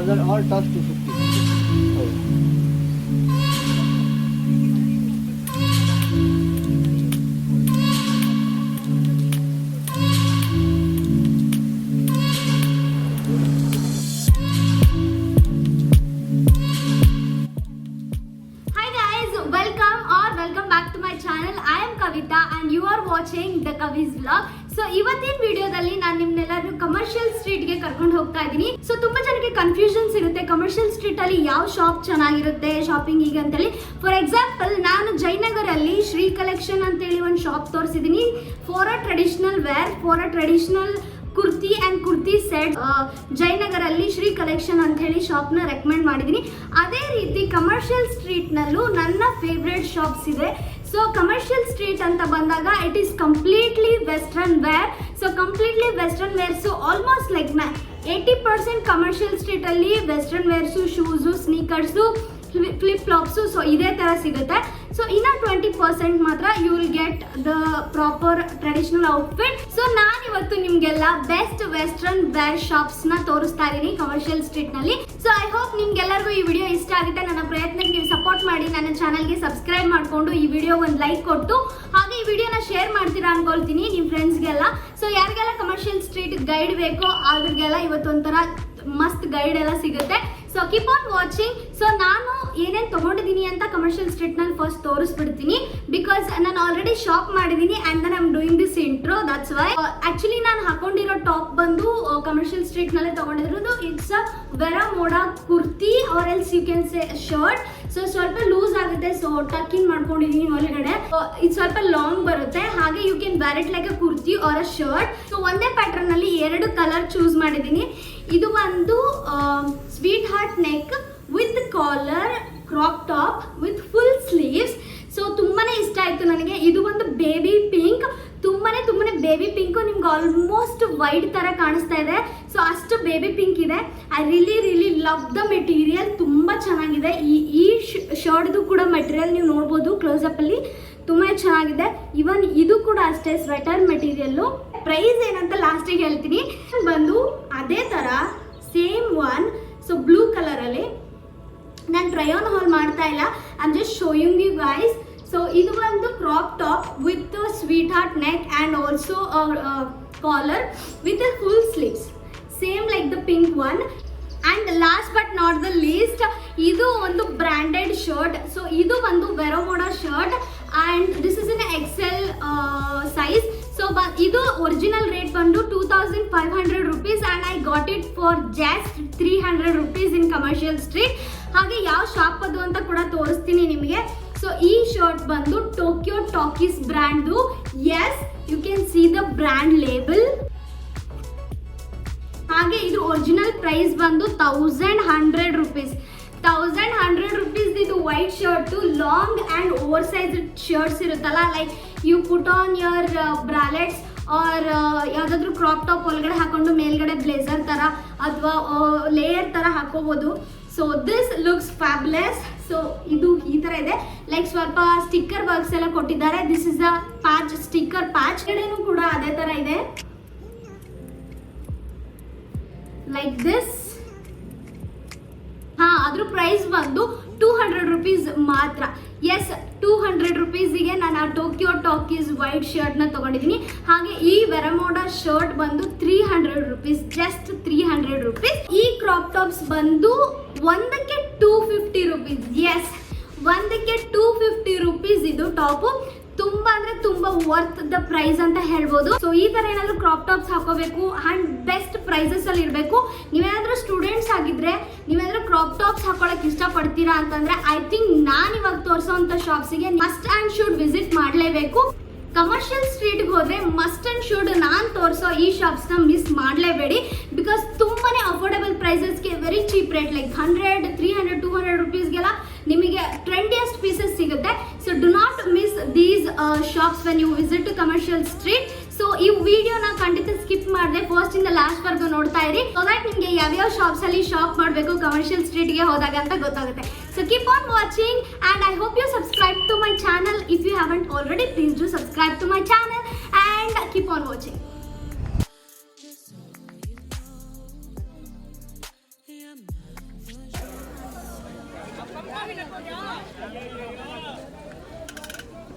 other all tops 250. Oh. And you are watching the Kavi's vlog. So ಇವತ್ತಿನ ವಿಡಿಯೋದಲ್ಲಿ ನಾನು ನಿಮ್ನೆಲ್ಲರೂ commercial ಸ್ಟ್ರೀಟ್ಗೆ ಕರ್ಕೊಂಡು ಹೋಗ್ತಾ ಇದ್ದೀನಿ. ಸೊ ತುಂಬಾ ಜನಕ್ಕೆ ಕನ್ಫ್ಯೂಷನ್ಸ್ ಇರುತ್ತೆ ಕಮರ್ಷಿಯಲ್ ಸ್ಟ್ರೀಟ್ ಅಲ್ಲಿ ಯಾವ ಶಾಪ್ ಚೆನ್ನಾಗಿರುತ್ತೆ ಶಾಪಿಂಗಿಗೆ ಅಂತೇಳಿ. ಫಾರ್ ಎಕ್ಸಾಂಪಲ್ ನಾನು ಜಯನಗರಲ್ಲಿ ಶ್ರೀ ಕಲೆಕ್ಷನ್ ಅಂತೇಳಿ ಒಂದು ಶಾಪ್ ತೋರಿಸಿದ್ದೀನಿ for a traditional wear, for a traditional kurti and kurti set. ಜಯನಗರಲ್ಲಿ ಶ್ರೀ ಕಲೆಕ್ಷನ್ ಅಂತ ಹೇಳಿ ಶಾಪ್ನ ರೆಕಮೆಂಡ್ ಮಾಡಿದ್ದೀನಿ. ಅದೇ ರೀತಿ ಕಮರ್ಷಿಯಲ್ ಸ್ಟ್ರೀಟ್ನಲ್ಲೂ ನನ್ನ ಫೇವ್ರೆಟ್ ಶಾಪ್ಸ್ ಇದೆ. ಸೊ ಕಮರ್ಷಿಯಲ್ ಸ್ಟ್ರೀಟ್ ಅಂತ ಬಂದಾಗ it is completely western wear. So completely western wears almost like 80% commercial ಸ್ಟ್ರೀಟಲ್ಲಿ western wears, shoes, sneakers, flip flops so ಇದೇ ಥರ ಸಿಗುತ್ತೆ. ಸೊ ಇನ್ನು 20% ಮಾತ್ರ you will get the proper traditional outfit. So ನಾನಿವತ್ತು ನಿಮಗೆಲ್ಲ ಬೆಸ್ಟ್ ವೆಸ್ಟರ್ನ್ ವೇರ್ ಶಾಪ್ಸ್ನ ತೋರಿಸ್ತಾ ಇದ್ದೀನಿ ಕಮರ್ಷಿಯಲ್ ಸ್ಟ್ರೀಟ್ನಲ್ಲಿ. ಸೊ ಐ ಹೋಪ್ ನಿಮ್ಗೆಲ್ಲರಿಗೂ ಈ ವಿಡಿಯೋ ಇಷ್ಟ ಆಗುತ್ತೆ. ನನ್ನ ಪ್ರಯತ್ನಕ್ಕೆ ನೀವು ಸಪೋರ್ಟ್ ಮಾಡಿ ನನ್ನ ಚಾನಲ್ಗೆ ಸಬ್ಸ್ಕ್ರೈಬ್ ಮಾಡಿಕೊಂಡು ಈ ವಿಡಿಯೋ ಒಂದು ಲೈಕ್ ಕೊಟ್ಟು ಹಾಗೆ ಈ ವಿಡಿಯೋನ ಶೇರ್ ಮಾಡ್ತೀರಾ ಅನ್ಕೊಳ್ತೀನಿ ನಿಮ್ಮ ಫ್ರೆಂಡ್ಸ್ಗೆಲ್ಲ. ಸೊ ಯಾರಿಗೆಲ್ಲ ಕಮರ್ಷಿಯಲ್ ಸ್ಟ್ರೀಟ್ ಗೈಡ್ ಬೇಕೋ ಅವ್ರಿಗೆಲ್ಲ ಇವತ್ತೊಂಥರ ಮಸ್ತ್ ಗೈಡ್ ಎಲ್ಲ ಸಿಗುತ್ತೆ. So keep on watching. So ನಾನು ಏನೇನು ತೊಗೊಂಡಿದ್ದೀನಿ ಅಂತ ಕಮರ್ಷಿಯಲ್ ಸ್ಟ್ರೀಟ್ನಲ್ಲಿ ಫಸ್ಟ್ ತೋರಿಸ್ಬಿಡ್ತೀನಿ ಬಿಕಾಸ್ ನಾನು ಆಲ್ರೆಡಿ ಶಾಪ್ ಮಾಡಿದ್ದೀನಿ and then I am doing this intro. That's why actually ನಾನು ಹಾಕೊಂಡಿರೋ ಟಾಪ್ ಬಂದು ಕಮರ್ಷಿಯಲ್ ಸ್ಟ್ರೀಟ್ನಲ್ಲೇ ತೊಗೊಂಡಿರೋದು. It's a Vero Moda kurti or else you can say shirt. So ಸ್ವಲ್ಪ ಲೂಸ್ ಆಗುತ್ತೆ, ಸೊ ಟಕ್ ಇನ್ ಮಾಡ್ಕೊಂಡಿದ್ದೀನಿ ಒಳಗಡೆ. ಇದು ಸ್ವಲ್ಪ ಲಾಂಗ್ ಬರುತ್ತೆ, ಹಾಗೆ you can wear it like a kurti R a shirt. So ಒಂದೇ ಪ್ಯಾಟರ್ನ್ ಅಲ್ಲಿ 2 ಕಲರ್ ಚೂಸ್ ಮಾಡಿದ್ದೀನಿ. ಇದು ಒಂದು sweet heart neck with collar crop top with full sleeves. So ತುಂಬಾನೇ ಇಷ್ಟ ಆಯ್ತು ನನಗೆ. ಇದು ಒಂದು ಬೇಬಿ ಪಿಂಕ್, ತುಂಬಾನೇ ಬೇಬಿ ಪಿಂಕು, ನಿಮ್ಗೆ ಆಲ್ಮೋಸ್ಟ್ ವೈಟ್ ತರ ಕಾಣಿಸ್ತಾ ಇದೆ. ಸೊ ಅಷ್ಟು ಬೇಬಿ ಪಿಂಕ್ ಇದೆ. I really love the material, ತುಂಬಾ ಚೆನ್ನಾಗಿದೆ. ಈ ಶರ್ಟ್ದು ಕೂಡ ಮೆಟೀರಿಯಲ್ ನೀವು ನೋಡ್ಬೋದು ಕ್ಲೋಸಪ್ ಅಲ್ಲಿ, ತುಂಬಾ ಚೆನ್ನಾಗಿದೆ. ಇವನ್ ಇದು ಕೂಡ ಅಷ್ಟೇ ಸ್ವೆಟರ್ ಮೆಟೀರಿಯಲ್ಲು. ಪ್ರೈಸ್ ಏನಂತ ಲಾಸ್ಟಿಗೆ ಹೇಳ್ತೀನಿ. ಬಂದು ಅದೇ ತರ same one, so blue colour ಅಲ್ಲಿ. ನಾನು ಟ್ರೈ ಆನ್ ಹಾಲ್ ಮಾಡ್ತಾ ಇಲ್ಲ, I am just showing you guys. So ಇದು ಒಂದು crop top with sweet heart neck and also collar with full sleeves, same like the pink one. And last but not the least, ಇದು ಒಂದು branded shirt. So ಇದು ಒಂದು Vero Moda shirt and this is in XL size. So ಇದು original rate ಬಂದು 2500 rupees and I got it for just 300 rupees in Commercial street. ಹಾಗೆ ಯಾವ shop ಅದು ಅಂತ ಕೂಡ ತೋರಿಸ್ತೀನಿ ನಿಮಗೆ. ಸೊ ಈ ಶರ್ಟ್ ಬಂದು Tokyo Talkies brand. Yes, you can see the brand label. ಹಾಗೆ ಇದು ಒರಿಜಿನಲ್ ಪ್ರೈಸ್ ಬಂದು 1100 rupees. 1100 rupees ಇದು white shirt, long and over size shirts ಇರುತ್ತಲ್ಲ, like you put on your bralettes or ಯಾವುದಾದ್ರೂ ಕ್ರಾಪ್ ಟಾಪ್ ಒಳಗಡೆ ಹಾಕೊಂಡು ಮೇಲ್ಗಡೆ ಬ್ಲೇಸರ್ ಥರ ಅಥವಾ ಲೇಯರ್ ಥರ ಹಾಕೋಬೋದು. So this looks fabulous. So ಇದು ಈ ಥರ ಇದೆ, ಲೈಕ್ ಸ್ವಲ್ಪ ಸ್ಟಿಕ್ಕರ್ ವರ್ಕ್ಸ್ ಎಲ್ಲ ಕೊಟ್ಟಿದ್ದಾರೆ. This is a patch, sticker patch. ಕಡೆನೂ ಕೂಡ ಅದೇ ಥರ ಇದೆ ಲೈಕ್ ದಿಸ್. ಅದ್ರ ಪ್ರೈಸ್ ಬಂದು 200 rupees ಮಾತ್ರ. ಎಸ್, 200 rupeesಗೆ ನಾನು ಆ ಟೋಕಿಯೋ ಟಾಕೀಸ್ ವೈಟ್ ಶರ್ಟ್ನ ತೊಗೊಂಡಿದ್ದೀನಿ. ಹಾಗೆ ಈ ವೆರಾಮೋಡಾ ಶರ್ಟ್ ಬಂದು 300 rupees, ಜಸ್ಟ್ 300 rupees. ಈ ಕ್ರಾಪ್ ಟಾಪ್ಸ್ ಬಂದು ಒಂದಕ್ಕೆ 250 rupees. ಎಸ್, ಒಂದಕ್ಕೆ 250 rupees ಇದು ಟಾಪು. ತುಂಬಾ ಅಂದ್ರೆ ತುಂಬಾ ವರ್ತ್ ದ ಪ್ರೈಸ್ ಅಂತ ಹೇಳ್ಬೋದು. ಸೊ ಈ ತರ ಏನಾದ್ರು ಕ್ರಾಪ್ ಟಾಪ್ಸ್ ಹಾಕೋಬೇಕು ಅಂಡ್ ಬೆಸ್ಟ್ ಪ್ರೈಸಸ್ ಅಲ್ಲಿ ಇರಬೇಕು. ನೀವೇನಾದ್ರೂ ಸ್ಟೂಡೆಂಟ್ಸ್ ಆಗಿದ್ರೆ ನೀವೇನಾದ್ರೂ ಕ್ರಾಪ್ ಟಾಪ್ಸ್ ಹಾಕೊಳಕ್ ಇಷ್ಟಪಡ್ತೀರಾ ಅಂತಂದ್ರೆ ಐ ಥಿಂಕ್ ನಾನು ಇವಾಗ ತೋರಿಸೋಂಥ ಶಾಪ್ಸಿಗೆ ಮಸ್ಟ್ ಅಂಡ್ ಶುಡ್ ವಿಸಿಟ್ ಮಾಡಲೇಬೇಕು. ಕಮರ್ಷಿಯಲ್ ಸ್ಟ್ರೀಟ್ಗೆ ಹೋದ್ರೆ ಮಸ್ಟ್ ಅಂಡ್ ಶುಡ್ ನಾನು ತೋರಿಸೋ ಈ ಶಾಪ್ಸ್ನ ಮಿಸ್ ಮಾಡಲೇಬೇಡಿ. ಬಿಕಾಸ್ ತುಂಬಾನೇ ಅಫೋರ್ಡಬಲ್ ಪ್ರೈಸಸ್ಗೆ ವೆರಿ ಚೀಪ್ ರೇಟ್, ಲೈಕ್ 100, 300, 200 rupeesಗೆಲ್ಲ ನಿಮಗೆ ಟ್ರೆಂಡಿಯಸ್ಟ್ ಪೀಸಸ್ ಸಿಗುತ್ತೆ. So do not miss these shops when you visit to commercial street. So ಈ ವಿಡಿಯೋನ ಖಂಡಿತ ಸ್ಕಿಪ್ ಮಾಡಿದೆ, ಫಸ್ಟ್ ಇಂದ ಲಾಸ್ಟ್ ವರ್ಗು ನೋಡ್ತಾ ಇರಿ. ಸೊ ದಟ್ ನಿಮಗೆ ಯಾವ್ಯಾವ ಶಾಪ್ಸ್ ಅಲ್ಲಿ ಶಾಪ್ ಮಾಡಬೇಕು ಕಮರ್ಷಿಯಲ್ ಸ್ಟ್ರೀಟ್ಗೆ ಹೋದಾಗ ಅಂತ ಗೊತ್ತಾಗುತ್ತೆ. So keep on watching and I hope you subscribe to my channel. If you haven't already, please do subscribe to my channel and keep on watching.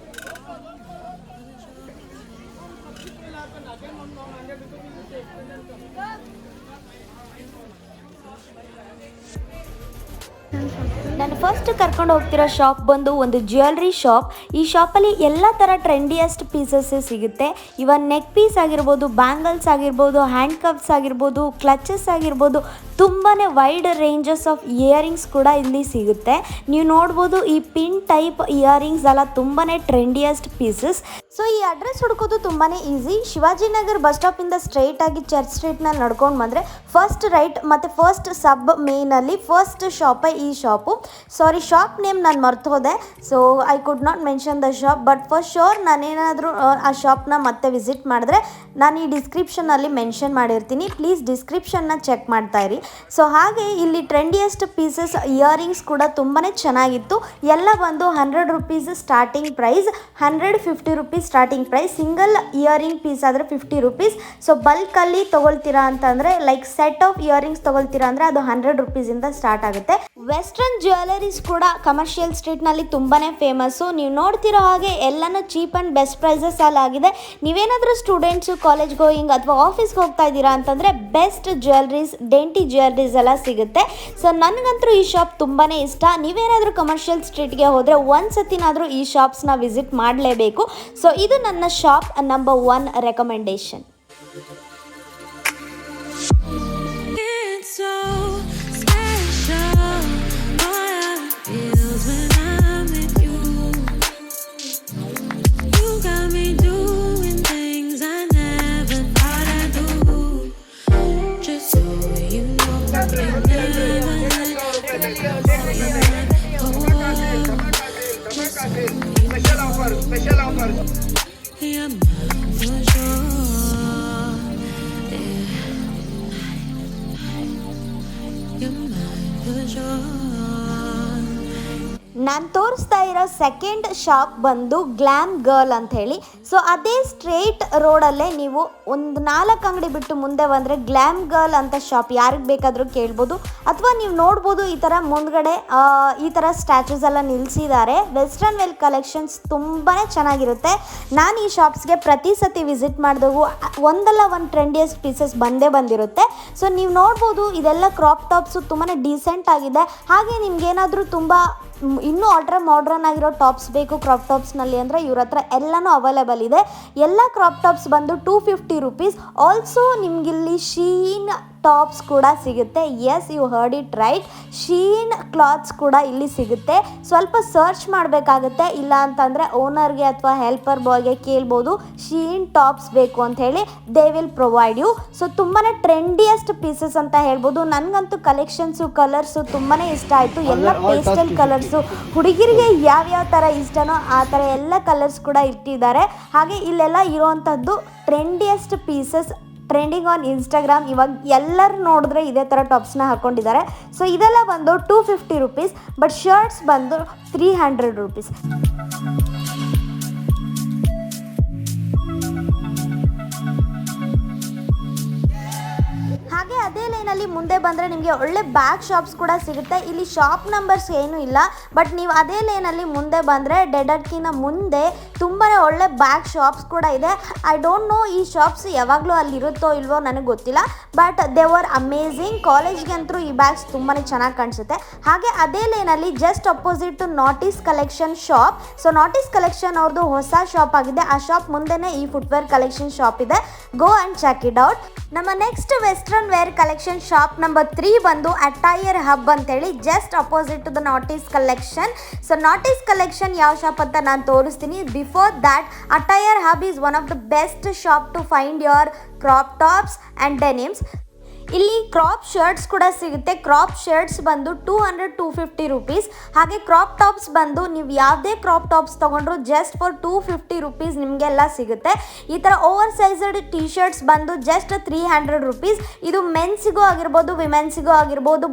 ನಾನು first ಕರ್ಕೊಂಡು ಹೋಗ್ತಿರೋ shop ಬಂದು ಒಂದು jewellery shop. ಈ ಶಾಪಲ್ಲಿ ಎಲ್ಲ ಥರ ಟ್ರೆಂಡಿಯಸ್ಟ್ ಪೀಸಸ್ಸೇ ಸಿಗುತ್ತೆ. ಇವನ್ ನೆಕ್ ಪೀಸ್ ಆಗಿರ್ಬೋದು, ಬ್ಯಾಂಗಲ್ಸ್ ಆಗಿರ್ಬೋದು, ಹ್ಯಾಂಡ್ ಕಪ್ಸ್ ಆಗಿರ್ಬೋದು, ಕ್ಲಚಸ್ ಆಗಿರ್ಬೋದು, ತುಂಬಾ ವೈಡ್ ರೇಂಜಸ್ ಆಫ್ ಇಯರಿಂಗ್ಸ್ ಕೂಡ ಇಲ್ಲಿ ಸಿಗುತ್ತೆ. ನೀವು ನೋಡ್ಬೋದು ಈ ಪಿನ್ ಟೈಪ್ ಇಯರಿಂಗ್ಸ್ ಎಲ್ಲ ತುಂಬಾ ಟ್ರೆಂಡಿಯಸ್ಟ್ ಪೀಸಸ್. ಸೊ ಈ ಅಡ್ರೆಸ್ ಹುಡ್ಕೋದು ತುಂಬಾ ಈಸಿ. ಶಿವಾಜಿನಗರ್ ಬಸ್ ಸ್ಟಾಪಿಂದ ಸ್ಟ್ರೈಟ್ ಆಗಿ ಚರ್ಚ್ ಸ್ಟ್ರೀಟ್ನಲ್ಲಿ ನಡ್ಕೊಂಡು ಬಂದರೆ ಫಸ್ಟ್ ರೈಟ್ ಮತ್ತು ಫಸ್ಟ್ ಸಬ್ ಮೇನಲ್ಲಿ ಫಸ್ಟ್ ಶಾಪೇ ಈ ಶಾಪು. ಸಾರಿ, ಶಾಪ್ ನೇಮ್ ನಾನು ಮರ್ತು ಹೋದೆ. So I could not mention the shop, but for sure ನಾನೇನಾದರೂ ಆ ಶಾಪ್ನ ಮತ್ತೆ ವಿಸಿಟ್ ಮಾಡಿದ್ರೆ ನಾನು ಈ ಡಿಸ್ಕ್ರಿಪ್ಷನಲ್ಲಿ ಮೆನ್ಷನ್ ಮಾಡಿರ್ತೀನಿ. ಪ್ಲೀಸ್ ಡಿಸ್ಕ್ರಿಪ್ಷನ್ನ ಚೆಕ್ ಮಾಡ್ತಾ ಇರಿ. ಸೊ ಹಾಗೆ ಇಲ್ಲಿ ಟ್ರೆಂಡಿಯಸ್ಟ್ ಪೀಸಸ್ ಇಯರಿಂಗ್ಸ್ ಕೂಡ ತುಂಬಾ ಚೆನ್ನಾಗಿತ್ತು. ಎಲ್ಲ ಬಂದು 100 rupees starting price, 150 rupees starting price. Single earring piece ಆದರೆ 50 rupees. ಸೊ ಬಲ್ಕಲ್ಲಿ ತೊಗೊಳ್ತೀರಾ ಅಂತಂದರೆ, ಲೈಕ್ ಸೆಟ್ ಆಫ್ ಇಯರಿಂಗ್ಸ್ ತೊಗೊಳ್ತೀರಾ ಅಂದರೆ ಅದು 100 rupees ಸ್ಟಾರ್ಟ್ ಆಗುತ್ತೆ. ವೆಸ್ಟರ್ನ್ ಜ್ಯುವೆಲರೀಸ್ ಕೂಡ ಕಮರ್ಷಿಯಲ್ ಸ್ಟ್ರೀಟ್ನಲ್ಲಿ ತುಂಬಾ ಫೇಮಸ್ಸು. ನೀವು ನೋಡ್ತಿರೋ ಹಾಗೆ ಎಲ್ಲನೂ ಚೀಪ್ ಆ್ಯಂಡ್ ಬೆಸ್ಟ್ ಪ್ರೈಸಸ್ ಅಲ್ಲಿ ಆಗಿದೆ. ನೀವೇನಾದರೂ ಸ್ಟೂಡೆಂಟ್ಸು ಕಾಲೇಜ್ ಗೋಯಿಂಗ್ ಅಥವಾ ಆಫೀಸ್ಗೆ ಹೋಗ್ತಾ ಇದ್ದೀರಾ ಅಂತಂದರೆ ಬೆಸ್ಟ್ ಜ್ಯುವೆಲ್ರೀಸ್, ಡೇಂಟಿ ಜ್ಯುವೆಲ್ರೀಸ್ ಎಲ್ಲ ಸಿಗುತ್ತೆ. ಸೊ ನನಗಂತೂ ಈ ಶಾಪ್ ತುಂಬಾ ಇಷ್ಟ. ನೀವೇನಾದರೂ ಕಮರ್ಷಿಯಲ್ ಸ್ಟ್ರೀಟ್ಗೆ ಹೋದರೆ ಒಂದು ಸತಿನಾದರೂ ಈ ಶಾಪ್ಸ್ನ ವಿಸಿಟ್ ಮಾಡಲೇಬೇಕು. ಸೊ ಇದು ನನ್ನ shop number 1 recommendation. Special offer. I'm not for sure. You're mine for sure. ನಾನು ತೋರಿಸ್ತಾ ಇರೋ ಸೆಕೆಂಡ್ ಶಾಪ್ ಬಂದು ಗ್ಲ್ಯಾಮ್ ಗರ್ಲ್ ಅಂತ ಹೇಳಿ. ಸೊ ಅದೇ ಸ್ಟ್ರೇಟ್ ರೋಡಲ್ಲೇ ನೀವು ಒಂದು 4 ಅಂಗಡಿ ಬಿಟ್ಟು ಮುಂದೆ ಬಂದರೆ ಗ್ಲ್ಯಾಮ್ ಗರ್ಲ್ ಅಂತ ಶಾಪ್ ಯಾರಿಗೆ ಬೇಕಾದರೂ ಕೇಳ್ಬೋದು. ಅಥವಾ ನೀವು ನೋಡ್ಬೋದು ಈ ಥರ ಮುಂದ್ಗಡೆ ಈ ಥರ ಸ್ಟ್ಯಾಚೂಸ್ ಎಲ್ಲ ನಿಲ್ಲಿಸಿದ್ದಾರೆ. ವೆಸ್ಟರ್ನ್ ವೇರ್ ಕಲೆಕ್ಷನ್ಸ್ ತುಂಬಾ ಚೆನ್ನಾಗಿರುತ್ತೆ. ನಾನು ಈ ಶಾಪ್ಸ್ಗೆ ಪ್ರತಿ ಸತಿ ವಿಸಿಟ್ ಮಾಡಿದವು ಒಂದಲ್ಲ ಒಂದು ಟ್ರೆಂಡಿಯಸ್ಟ್ ಪೀಸಸ್ ಬಂದಿರುತ್ತೆ. ಸೊ ನೀವು ನೋಡ್ಬೋದು ಇದೆಲ್ಲ ಕ್ರಾಪ್ ಟಾಪ್ಸು ತುಂಬಾ ಡೀಸೆಂಟ್ ಆಗಿದೆ. ಹಾಗೆ ನಿಮ್ಗೇನಾದರೂ ತುಂಬ ಇನ್ನೂ ಮಾಡ್ರನ್ ಆಗಿರೋ ಟಾಪ್ಸ್ ಬೇಕು ಕ್ರಾಪ್ ಟಾಪ್ಸ್ನಲ್ಲಿ ಅಂದರೆ ಇವ್ರ ಹತ್ರ ಎಲ್ಲನೂ ಅವೈಲೇಬಲ್ ಇದೆ. ಎಲ್ಲ ಕ್ರಾಪ್ ಟಾಪ್ಸ್ ಬಂದು 250 rupees. ಆಲ್ಸೋ ನಿಮಗಿಲ್ಲಿ ಶೀನ್ ಟಾಪ್ಸ್ ಕೂಡ ಸಿಗುತ್ತೆ. Yes, you heard it right, Shein clothes ಕೂಡ ಇಲ್ಲಿ ಸಿಗುತ್ತೆ. ಸ್ವಲ್ಪ ಸರ್ಚ್ ಮಾಡಬೇಕಾಗುತ್ತೆ, ಇಲ್ಲ ಅಂತಂದರೆ ಓನರ್ಗೆ ಅಥವಾ ಹೆಲ್ಪರ್ ಬಾಯ್ಗೆ ಕೇಳ್ಬೋದು ಶೀನ್ ಟಾಪ್ಸ್ ಬೇಕು ಅಂತ ಹೇಳಿ. They will provide you. So ತುಂಬಾ ಟ್ರೆಂಡಿಯಸ್ಟ್ ಪೀಸಸ್ ಅಂತ ಹೇಳ್ಬೋದು. ನನಗಂತೂ ಕಲೆಕ್ಷನ್ಸು, ಕಲರ್ಸು ತುಂಬಾ ಇಷ್ಟ ಆಯಿತು. ಎಲ್ಲ ಪೇಸ್ಟಲ್ ಕಲರ್ಸು, ಹುಡುಗಿರಿಗೆ ಯಾವ್ಯಾವ ಥರ ಇಷ್ಟನೋ ಆ ಥರ ಎಲ್ಲ ಕಲರ್ಸ್ ಕೂಡ ಇಟ್ಟಿದ್ದಾರೆ. ಹಾಗೆ ಇಲ್ಲೆಲ್ಲ ಇರೋವಂಥದ್ದು ಟ್ರೆಂಡಿಯಸ್ಟ್ ಪೀಸಸ್, ಟ್ರೆಂಡಿಂಗ್ ಆನ್ ಇನ್ಸ್ಟಾಗ್ರಾಮ್. ಇವಾಗ ಎಲ್ಲರೂ ನೋಡಿದ್ರೆ ಇದೇ ಥರ ಟಾಪ್ಸ್ನ ಹಾಕ್ಕೊಂಡಿದ್ದಾರೆ. ಸೊ ಇದೆಲ್ಲ ಬಂದು 250 rupees, ಬಟ್ ಶರ್ಟ್ಸ್ ಬಂದು 300 rupees. ಹಾಗೆ ಅದೇ ಲೈನಲ್ಲಿ ಮುಂದೆ ಬಂದರೆ ನಿಮಗೆ ಒಳ್ಳೆ ಬ್ಯಾಗ್ ಶಾಪ್ಸ್ ಕೂಡ ಸಿಗುತ್ತೆ. ಇಲ್ಲಿ ಶಾಪ್ ನಂಬರ್ಸ್ ಏನೂ ಇಲ್ಲ, ಬಟ್ ನೀವು ಅದೇ ಲೈನಲ್ಲಿ ಮುಂದೆ ಬಂದರೆ ಡೆಡರ್ಕಿನ ಮುಂದೆ ತುಂಬಾ ಒಳ್ಳೆ ಬ್ಯಾಗ್ ಶಾಪ್ಸ್ ಕೂಡ ಇದೆ. ಐ ಡೋಂಟ್ ನೋ ಈ ಶಾಪ್ಸ್ ಯಾವಾಗಲೂ ಅಲ್ಲಿರುತ್ತೋ ಇಲ್ವೋ ನನಗೆ ಗೊತ್ತಿಲ್ಲ, ಬಟ್ ದೇ ವರ್ ಅಮೇಝಿಂಗ್. ಕಾಲೇಜ್ಗೆ ಅಂತೂ ಈ ಬ್ಯಾಗ್ಸ್ ತುಂಬಾ ಚೆನ್ನಾಗಿ ಕಾಣಿಸುತ್ತೆ. ಹಾಗೆ ಅದೇ ಲೈನಲ್ಲಿ just opposite to Natis collection shop. So Natis collection ಅವ್ರದ್ದು ಹೊಸ ಶಾಪ್ ಆಗಿದೆ. ಆ ಶಾಪ್ ಮುಂದೆನೇ ಈ ಫುಟ್ವೇರ್ ಕಲೆಕ್ಷನ್ ಶಾಪ್ ಇದೆ. Go and check it out. ನಮ್ಮ next western wear collection shop number 3 ಬಂದು ಅಟೈರ್ ಹಬ್ ಅಂತೇಳಿ, just opposite to the Natis collection. So Natis collection ಯಾವ ಶಾಪ್ ಅಂತ ನಾನು ತೋರಿಸ್ತೀನಿ. Before that, attire hub is one of the best shop to find your crop tops and denims. ಇಲ್ಲಿ crop shirts ಕೂಡ ಸಿಗುತ್ತೆ. Crop shirts ಬಂದು 200-250 rupees. ಹಾಗೆ crop tops ಬಂದು ನೀವು ಯಾವುದೇ ಕ್ರಾಪ್ ಟಾಪ್ಸ್ ತೊಗೊಂಡ್ರು ಜಸ್ಟ್ ಫಾರ್ 250 rupees ನಿಮಗೆಲ್ಲ ಸಿಗುತ್ತೆ. ಈ ಥರ ಓವರ್ ಸೈಜ್ಡ್ ಟಿ ಶರ್ಟ್ಸ್ ಬಂದು ಜಸ್ಟ್ 300 rupees. ಇದು ಮೆನ್ಸಿಗೂ ಆಗಿರ್ಬೋದು, ವಿಮೆನ್ಸಿಗೂ ಆಗಿರ್ಬೋದು,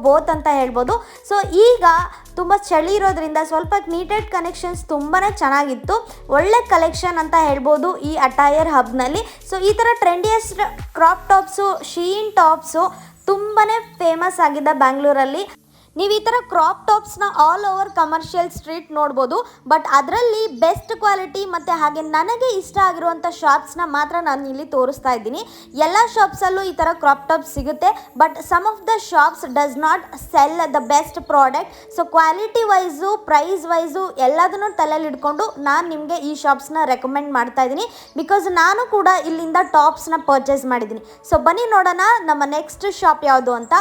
ಬೋತ್ ಅಂತ ಹೇಳ್ಬೋದು. ಸೊ ಈಗ ತುಂಬ ಚಳಿ ಇರೋದ್ರಿಂದ ಸ್ವಲ್ಪ ನೀಟೆಡ್ ಕಲೆಕ್ಷನ್ಸ್ ತುಂಬಾ ಚೆನ್ನಾಗಿತ್ತು. ಒಳ್ಳೆ ಕಲೆಕ್ಷನ್ ಅಂತ ಹೇಳ್ಬೋದು ಈ ಅಟೈರ್ ಹಬ್ನಲ್ಲಿ. ಸೊ ಈ ಥರ trendiest crop tops, Shein tops ತುಂಬಾ ಫೇಮಸ್ ಆಗಿದೆ ಬ್ಯಾಂಗ್ಳೂರಲ್ಲಿ. ನೀವು ಈ ಥರ ಕ್ರಾಪ್ ಟಾಪ್ಸ್ನ ಆಲ್ ಓವರ್ ಕಮರ್ಷಿಯಲ್ ಸ್ಟ್ರೀಟ್ ನೋಡ್ಬೋದು. ಬಟ್ ಅದರಲ್ಲಿ ಬೆಸ್ಟ್ ಕ್ವಾಲಿಟಿ ಮತ್ತು ಹಾಗೆ ನನಗೆ ಇಷ್ಟ ಆಗಿರುವಂಥ ಶಾಪ್ಸ್ನ ಮಾತ್ರ ನಾನು ಇಲ್ಲಿ ತೋರಿಸ್ತಾ ಇದ್ದೀನಿ. ಎಲ್ಲ ಶಾಪ್ಸಲ್ಲೂ ಈ ಥರ ಕ್ರಾಪ್ ಟಾಪ್ಸ್ ಸಿಗುತ್ತೆ, but some of the shops does not sell the best product. So quality wise, price wise ಎಲ್ಲದನ್ನು ತಲೆಯಲ್ಲಿ ಇಟ್ಕೊಂಡು ನಾನು ನಿಮಗೆ ಈ ಶಾಪ್ಸ್ನ ರೆಕಮೆಂಡ್ ಮಾಡ್ತಾ ಇದ್ದೀನಿ. ಬಿಕಾಸ್ ನಾನು ಕೂಡ ಇಲ್ಲಿಂದ ಟಾಪ್ಸ್ನ ಪರ್ಚೇಸ್ ಮಾಡಿದ್ದೀನಿ. ಸೊ ಬನ್ನಿ ನೋಡೋಣ ನಮ್ಮ ನೆಕ್ಸ್ಟ್ ಶಾಪ್ ಯಾವುದು ಅಂತ.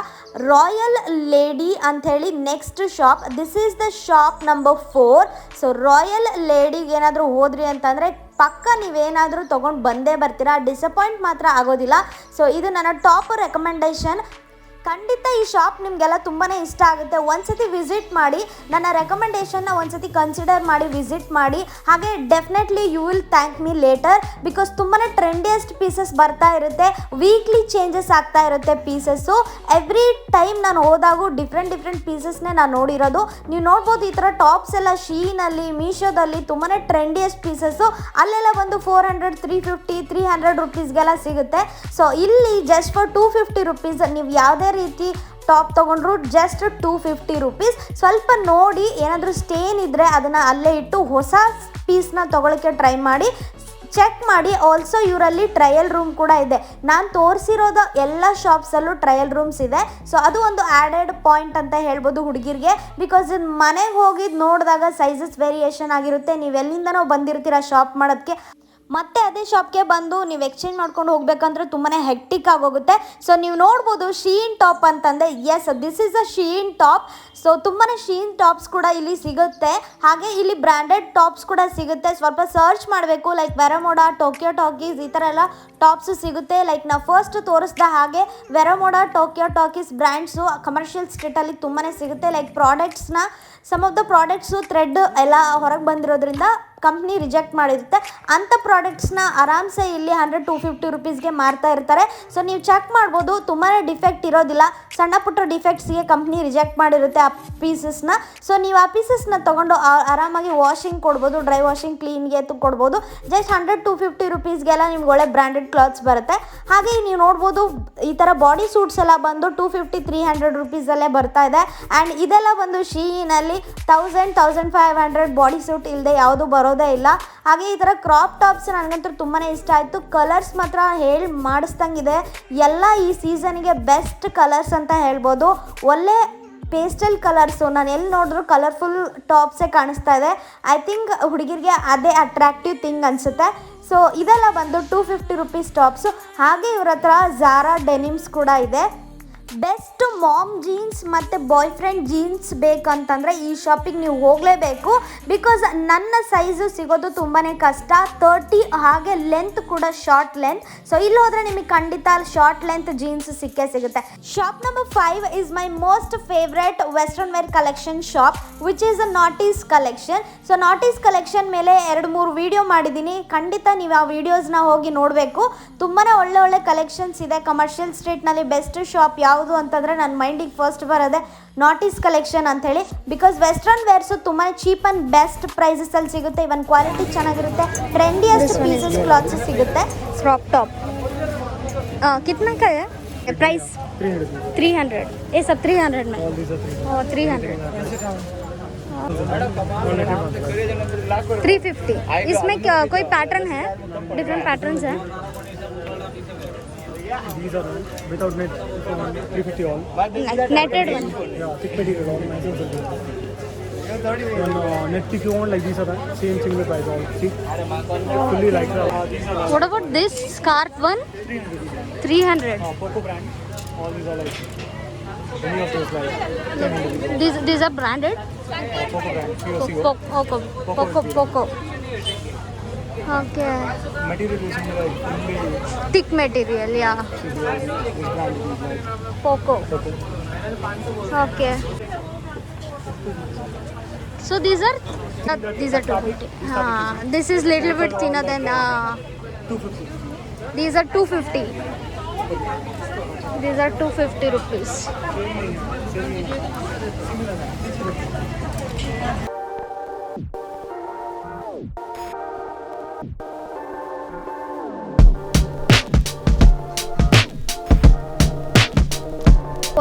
ರಾಯಲ್ ಲೇಡಿ ಅಂಥೇಳಿ next shop. This is the shop number 4. So royal ಲೇಡಿಗೆ ಏನಾದರೂ ಹೋದ್ರಿ ಅಂತಂದರೆ ಪಕ್ಕ ನೀವೇನಾದರೂ ತೊಗೊಂಡು ಬಂದೇ ಬರ್ತೀರಾ, ಡಿಸಪಾಯಿಂಟ್ ಮಾತ್ರ ಆಗೋದಿಲ್ಲ. ಸೊ ಇದು ನನ್ನ ಟಾಪ್ ರೆಕಮೆಂಡೇಷನ್. ಖಂಡಿತ ಈ ಶಾಪ್ ನಿಮಗೆಲ್ಲ ತುಂಬಾ ಇಷ್ಟ ಆಗುತ್ತೆ. ಒಂದ್ಸತಿ ವಿಸಿಟ್ ಮಾಡಿ, ನನ್ನ ರೆಕಮೆಂಡೇಷನ್ನ ಒಂದ್ಸತಿ ಕನ್ಸಿಡರ್ ಮಾಡಿ ವಿಸಿಟ್ ಮಾಡಿ. ಹಾಗೆ definitely you will thank me later. Because ತುಂಬಾ ಟ್ರೆಂಡಿಯೆಸ್ಟ್ ಪೀಸಸ್ ಬರ್ತಾ ಇರುತ್ತೆ, ವೀಕ್ಲಿ ಚೇಂಜಸ್ ಆಗ್ತಾ ಇರುತ್ತೆ ಪೀಸಸ್ಸು. ಎವ್ರಿ ಟೈಮ್ ನಾನು ಹೋದಾಗೂ ಡಿಫ್ರೆಂಟ್ ಪೀಸಸ್ನೇ ನಾನು ನೋಡಿರೋದು. ನೀವು ನೋಡ್ಬೋದು ಈ ಥರ ಟಾಪ್ಸ್ ಎಲ್ಲ ಶೀನಲ್ಲಿ, ಮೀಶೋದಲ್ಲಿ ತುಂಬಾ ಟ್ರೆಂಡಿಯೆಸ್ಟ್ ಪೀಸಸ್ಸು. ಅಲ್ಲೆಲ್ಲ ಬಂದು 400, 350, 300 ರುಪೀಸ್ಗೆಲ್ಲ ಸಿಗುತ್ತೆ. ಸೊ ಇಲ್ಲಿ ಜಸ್ಟ್ ಫಾರ್ 250 ರುಪೀಸ್ ನೀವು ಯಾವುದೇ ರೀತಿ ಟಾಪ್ ತೊಗೊಂಡ್ರು ಜಸ್ಟ್ 250 ರುಪೀಸ್. ಸ್ವಲ್ಪ ನೋಡಿ, ಏನಾದರೂ ಸ್ಟೇನ್ ಇದ್ದರೆ ಅದನ್ನು ಅಲ್ಲೇ ಇಟ್ಟು ಹೊಸ ಪೀಸ್ನ ತೊಗೊಳಕ್ಕೆ ಟ್ರೈ ಮಾಡಿ, ಚೆಕ್ ಮಾಡಿ. ಆಲ್ಸೋ ಇವರಲ್ಲಿ ಟ್ರಯಲ್ ರೂಮ್ ಕೂಡ ಇದೆ. ನಾನು ತೋರಿಸಿರೋದು ಎಲ್ಲ ಶಾಪ್ಸಲ್ಲೂ ಟ್ರಯಲ್ ರೂಮ್ಸ್ ಇದೆ. ಸೊ ಅದು ಒಂದು ಆ್ಯಡೆಡ್ ಪಾಯಿಂಟ್ ಅಂತ ಹೇಳ್ಬೋದು ಹುಡುಗಿರಿಗೆ. ಬಿಕಾಸ್ ಮನೆಗೆ ಹೋಗಿ ನೋಡಿದಾಗ ಸೈಜಸ್ ವೇರಿಯೇಷನ್ ಆಗಿರುತ್ತೆ. ನೀವು ಎಲ್ಲಿಂದನೋ ಬಂದಿರ್ತೀರ ಶಾಪ್ ಮಾಡೋದಕ್ಕೆ, ಮತ್ತೆ ಅದೇ ಶಾಪ್ಗೆ ಬಂದು ನೀವು ಎಕ್ಸ್ಚೇಂಜ್ ಮಾಡ್ಕೊಂಡು ಹೋಗ್ಬೇಕಂದ್ರೆ ತುಂಬಾ ಹೆಕ್ಟಿಕ್ ಆಗೋಗುತ್ತೆ. ಸೊ ನೀವು ನೋಡ್ಬೋದು ಶೀನ್ ಟಾಪ್ ಅಂತಂದೆ. Yes, this is a Shein top. So ತುಂಬಾ ಶೀನ್ ಟಾಪ್ಸ್ ಕೂಡ ಇಲ್ಲಿ ಸಿಗುತ್ತೆ. ಹಾಗೆ ಇಲ್ಲಿ ಬ್ರ್ಯಾಂಡೆಡ್ ಟಾಪ್ಸ್ ಕೂಡ ಸಿಗುತ್ತೆ. ಸ್ವಲ್ಪ ಸರ್ಚ್ ಮಾಡಬೇಕು, ಲೈಕ್ ವೆರಮೋಡಾ, ಟೋಕಿಯೋ ಟಾಕೀಸ್ ಈ ಥರ ಎಲ್ಲ ಟಾಪ್ಸು ಸಿಗುತ್ತೆ. ಲೈಕ್ ನಾವು ಫಸ್ಟ್ ತೋರಿಸ್ದ ಹಾಗೆ Vero Moda, Tokyo Talkies brands Commercial ಸ್ಟ್ರೀಟಲ್ಲಿ ತುಂಬಾ ಸಿಗುತ್ತೆ. ಲೈಕ್ ಪ್ರಾಡಕ್ಟ್ಸ್ನ, some of the products thread ಎಲ್ಲ ಹೊರಗೆ ಬಂದಿರೋದ್ರಿಂದ ಕಂಪ್ನಿ ರಿಜೆಕ್ಟ್ ಮಾಡಿರುತ್ತೆ. ಅಂಥ ಪ್ರಾಡಕ್ಟ್ಸ್ನ ಆರಾಮ್ಸೆ ಇಲ್ಲಿ 100-250 ರುಪೀಸ್ಗೆ ಮಾರ್ತಾ ಇರ್ತಾರೆ. ಸೊ ನೀವು ಚೆಕ್ ಮಾಡ್ಬೋದು, ತುಂಬಾ ಡಿಫೆಕ್ಟ್ ಇರೋದಿಲ್ಲ. ಸಣ್ಣ ಪುಟ್ಟ ಡಿಫೆಕ್ಟ್ಸ್ಗೆ ಕಂಪ್ನಿ ರಿಜೆಕ್ಟ್ ಮಾಡಿರುತ್ತೆ ಆ ಪೀಸಸ್ನ. ಸೊ ನೀವು ಆ ಪೀಸಸ್ನ ತೊಗೊಂಡು ಆರಾಮಾಗಿ ವಾಷಿಂಗ್ ಕೊಡ್ಬೋದು, ಡ್ರೈ ವಾಷಿಂಗ್, ಕ್ಲೀನ್ಗೆ ಕೊಡ್ಬೋದು. ಜಸ್ಟ್ 100-250 ರುಪೀಸ್ಗೆಲ್ಲ ನಿಮ್ಗೆ ಒಳ್ಳೆ ಬ್ರ್ಯಾಂಡೆಡ್ ಕ್ಲಾತ್ಸ್ ಬರುತ್ತೆ. ಹಾಗೆ ನೀವು ನೋಡ್ಬೋದು ಈ ಥರ ಬಾಡಿ ಸೂಟ್ಸ್ ಎಲ್ಲ ಬಂದು 250-300 ರುಪೀಸಲ್ಲೇ ಬರ್ತಾ ಇದೆ. ಆ್ಯಂಡ್ ಇದೆಲ್ಲ ಬಂದು ಶೀನಲ್ಲಿ 1000-1500 ಬಾಡಿ ಸೂಟ್ ಇಲ್ಲದೆ ಯಾವುದು ಬರೋದೇ ಇಲ್ಲ. ಹಾಗೆ ಈ ಥರ ಕ್ರಾಪ್ ಟಾಪ್ಸ್ ನನಗಂತೂ ತುಂಬಾ ಇಷ್ಟ ಆಯಿತು. ಕಲರ್ಸ್ ಮಾತ್ರ ಹೇಳಿ ಮಾಡಿಸ್ದಂಗಿದೆ. ಎಲ್ಲ ಈ ಸೀಸನ್ಗೆ ಬೆಸ್ಟ್ ಕಲರ್ಸ್ ಅಂತ ಹೇಳ್ಬೋದು. ಒಳ್ಳೆ ಪೇಸ್ಟಲ್ ಕಲರ್ಸು, ನಾನು ಎಲ್ಲಿ ನೋಡಿದ್ರು ಕಲರ್ಫುಲ್ ಟಾಪ್ಸೇ ಕಾಣಿಸ್ತಾ ಇದೆ. ಐ ಥಿಂಕ್ ಹುಡುಗಿರಿಗೆ ಅದೇ ಅಟ್ರಾಕ್ಟಿವ್ ಥಿಂಗ್ ಅನಿಸುತ್ತೆ. ಸೊ ಇದೆಲ್ಲ ಬಂದು 250 ರುಪೀಸ್ ಟಾಪ್ಸು. ಹಾಗೆ ಇವ್ರ ಹತ್ರ ಝಾರಾ ಡೆನಿಮ್ಸ್ ಕೂಡ ಇದೆ. ಬೆಸ್ಟ್ ಮಾಮ್ ಜೀನ್ಸ್ ಮತ್ತು ಬಾಯ್ ಫ್ರೆಂಡ್ ಜೀನ್ಸ್ ಬೇಕಂತಂದರೆ ಈ ಶಾಪಿಗೆ ನೀವು ಹೋಗಲೇಬೇಕು. ಬಿಕಾಸ್ ನನ್ನ ಸೈಜು ಸಿಗೋದು ತುಂಬಾ ಕಷ್ಟ, 30. ಹಾಗೆ ಲೆಂತ್ ಕೂಡ ಶಾರ್ಟ್ ಲೆಂತ್. ಸೊ ಇಲ್ಲಿ ಹೋದರೆ ನಿಮಗೆ ಖಂಡಿತ ಶಾರ್ಟ್ ಲೆಂತ್ ಜೀನ್ಸ್ ಸಿಕ್ಕೇ ಸಿಗುತ್ತೆ. Shop number 5 is my most favourite western wear collection shop, which is a Naughties collection. So Naughties collection ಮೇಲೆ 2-3 ವೀಡಿಯೋ ಮಾಡಿದ್ದೀನಿ. ಖಂಡಿತ ನೀವು ಆ ವೀಡಿಯೋಸ್ನ ಹೋಗಿ ನೋಡಬೇಕು. ತುಂಬಾ ಒಳ್ಳೆ ಕಲೆಕ್ಷನ್ಸ್ ಇದೆ. ಕಮರ್ಷಿಯಲ್ ಸ್ಟ್ರೀಟ್ನಲ್ಲಿ ಬೆಸ್ಟ್ ಶಾಪ್ ಯಾವುದು ಅಂತಂದರೆ ನನ್ನ ಮೈಂಡಿಗೆ ಫಸ್ಟ್ ಬರೋದೆ ನಾಟೀಸ್ ಕಲೆಕ್ಷನ್ ಅಂಥೇಳಿ. ಬಿಕಾಸ್ ವೆಸ್ಟರ್ನ್ ವೇರ್ಸು ತುಂಬ ಚೀಪ್ ಆ್ಯಂಡ್ ಬೆಸ್ಟ್ ಪ್ರೈಸಸಲ್ಲಿ ಸಿಗುತ್ತೆ. ಇವನ್ ಕ್ವಾಲಿಟಿ ಚೆನ್ನಾಗಿರುತ್ತೆ, ಟ್ರೆಂಡಿಯೆಸ್ಟ್ ಪೀಸಸ್ ಕ್ಲಾತ್ಸ್ ಸಿಗುತ್ತೆ. क्रॉप टॉप कितना का है प्राइस? 300. ये सब 300 में? ओह 300. 350. इसमें कोई पैटर्न है? डिफरेंट पैटर्न्स हैं? These are without net, 350 all. Like netted one. Yeah, thick material all. Nice and simple. One net if you want, like these are the same single price all. See, fully like What about this scarf one? 300. Poco brand. All these are like any of those like. These are branded? Poco brand. Poco. Okay. Material using like fully Thick material, yeah. this brand is like Poco. Poco. Okay. So these are 250. This is little bit thinner than 250. these are 250. These are 250 rupees.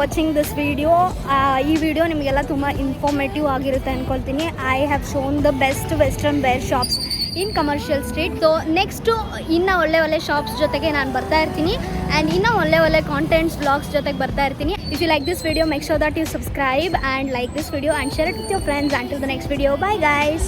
Watching this video. ಈ video ನಿಮಗೆಲ್ಲ ತುಂಬ informative ಆಗಿರುತ್ತೆ ಅಂದ್ಕೊಳ್ತೀನಿ. I have shown the best western wear shops in Commercial street. So next ಇನ್ನೂ ಒಳ್ಳೆ shops ಜೊತೆಗೆ ನಾನು ಬರ್ತಾ ಇರ್ತೀನಿ ಆ್ಯಂಡ್ ಇನ್ನೂ ಒಳ್ಳೆ ಕಾಂಟೆಂಟ್ಸ್ ಬ್ಲಾಗ್ಸ್ ಜೊತೆಗೆ ಬರ್ತಾ ಇರ್ತೀನಿ. If you like this video, make sure that you subscribe and like this video and share it with your friends. Until the next video, bye guys.